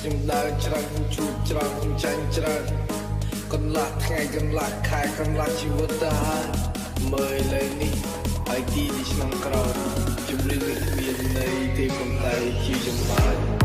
ខ្ញុំដើរច្រើនខ្ញុំជួបច្រើនខ្ញុំចាញ់ច្រើនកន្លះថ្ងៃកន្លះខែកន្លះជីវិតទៅហើយមើលលើនេះហើយទីនេះឆ្នាំក្រោយជំរឿននេះមានន័យទេប៉ុន្តែជាចំណាយ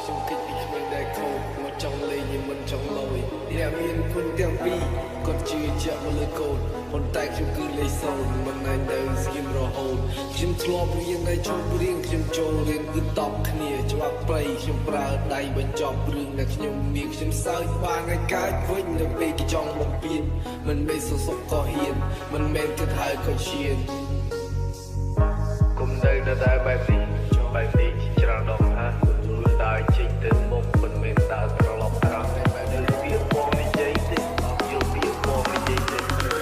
ខ្ញុំគិតពីគ្មានដែលខូចមកចង់លេងnhưngមិនចង់លយអ្នកមានគុណទាំងពីរគាត់ជឿជាក់មកលើកូនប៉ុន្តែខ្ញុំគឺលេខសូន្យមិនណែនៅស្គីមរហូតខ្ញុំធ្លាប់រៀនដែលជប់រៀនខ្ញុំចូលរៀនគឺតបគ្នាច្បាប់ប្រៃខ្ញុំប្រើដៃបញ្ចប់រឿងដែលខ្ញុំមានខ្ញុំសើចបានឲ្យកើតវិញនៅពេលគេចង់បំពេញមិនមែនសសុខក៏ហ៊ានមិនមែនគិតហើយក៏ឈានគុំនៅដល់បែបនេះច្រើនដងថាខ្លួនដើរចេញទៅមុខមិនមែនដើរត្រឡប់ក្រោយតែបែបនេះវាបងនិយាយទេអត់យល់វាបងនិយាយទេ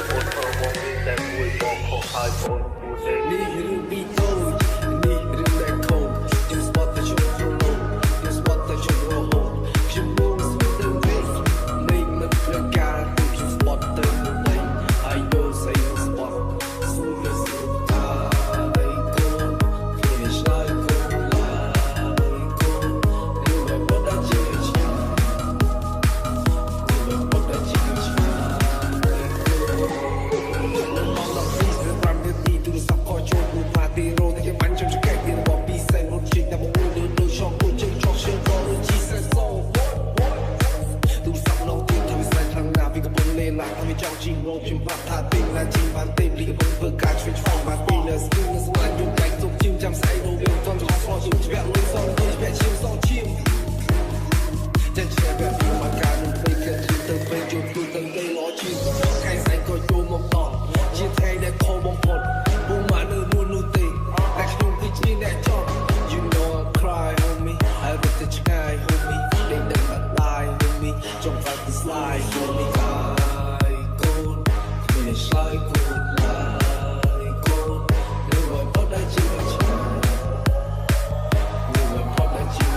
អូនប្រវត្តិមានតែមួយបងខុសហើយបងគួរទេនេះរឿងពីតូចនេះរឿងដែលខូចខ្ញុំស្បត់តែជុំប្រឡូកខ្ញុំស្បត់តែជុំរហូតខ្ញុំមកស្គាល់ទៅវិញមិនប្រការទេខ្ញុំស្បត់ទៅវិញហើយយកស្អីស្បត់ស្រួលទៅស្រួលខ្ញុំប្រាប់ថាទីណាជីបានទីលីបងធ្វើការជួយឆ្លងមកទីលើស្គីនៅស្មារតីយកតែទុកជិមចាំស្អីរវាងតន់ឆ្លងឆ្លងជិមជ្រាក់លុយសងទៅជ្រាក់ជិមសងជិមចាច់ជ្រាក់បែបពីមកការនឹងពេលគេទៅពេលជួបទូទៅគេលោជិមខែស្អីក៏ចូលមកតជាថ្ងៃដែលខំបំផុតពុំមកនៅនោះទេតែខ្ញុំគឺជាអ្នកចង់ You know I cry homie ហើយរត់ទៅឆ្ងាយ homie ដេញដល់បាត់ឡាយ homie ចង់ fight the slide homie it's like good like good you will put that you will put that you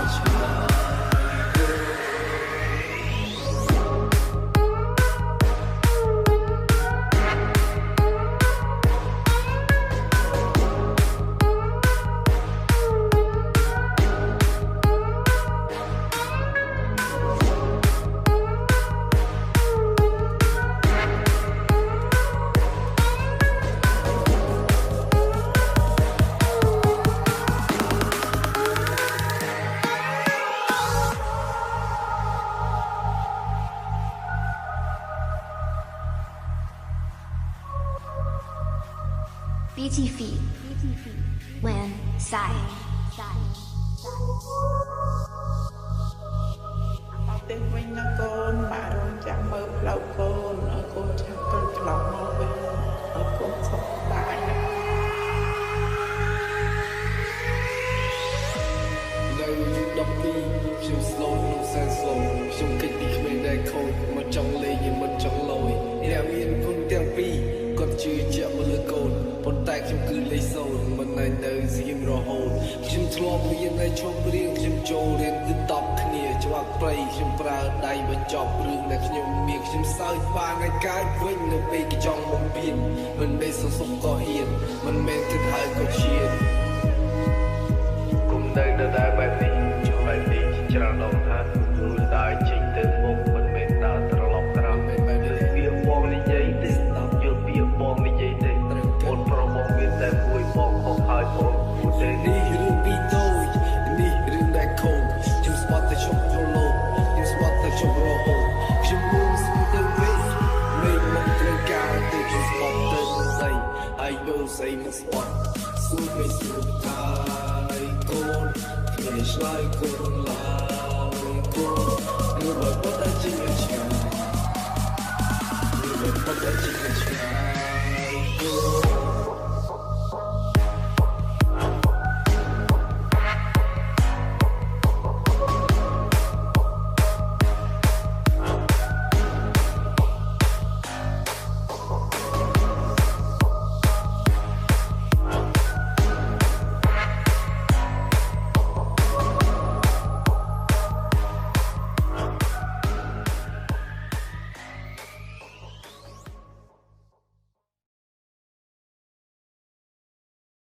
Beauty feet when side ទៅវិញណាកូនម៉ាក់រងចាំមើលផ្លូវកូនឲ្យកូនឆាប់ទៅត្រឡប់មកវិញឲ្យកូនសុខសប្បាយណានៅយុគ12ខ្ញុំ slow ខ្ញុំសែន slow ខ្ញុំគិតពីគ្មានដែលខូចមកចង់លេងnhưngមិនចង់លយអ្នកមានគុណទាំងពីរគាត់ជឿជាក់មកលើកូនប៉ុន្តែខ្ញុំគឺលេខសូន្យមិនណែនៅស្គីមរហូតខ្ញុំធ្លាប់រៀនដែលជប់រៀនខ្ញុំចូលរៀនគឺតបគ្នាច្បាប់ប្រៃខ្ញុំប្រើដៃបញ្ចប់រឿងដែលខ្ញុំមានខ្ញុំសើចបានឲ្យកើតវិញនៅពេលគេចង់បំពេញមិនមែនសសុខក៏ហ៊ានមិនមែនគិតហើយក៏ឈានគុំនៅដល់បែបនេះច្រើនដងថាខ្លួនដើរចេញទៅមុខមិនមែនដើរត្រឡប់ក្រោយមិនមែនវាបងនិយាយទេតាមយល់ពីបងនិយាយទេអូនប្របងមានតែមួយបងខុសហើយបងគួរទេនេះរឿងពីតូចនេះរឿងដែលខូចខ្ញុំស្បត់តែជុំប្រឡូកខ្ញុំស្បត់តែជុំរហូតខ្ញុំមកស្គាល់ទៅវិញមិនត្រូវការទេខ្ញុំស្បត់ទៅស្អីហើយយកស្អីមកស្បត់ស៊ូមិនស៊ូតាយកូន It's like good life Hãy subscribe cho kênh Ghiền Mì Gõ để không bỏ lỡ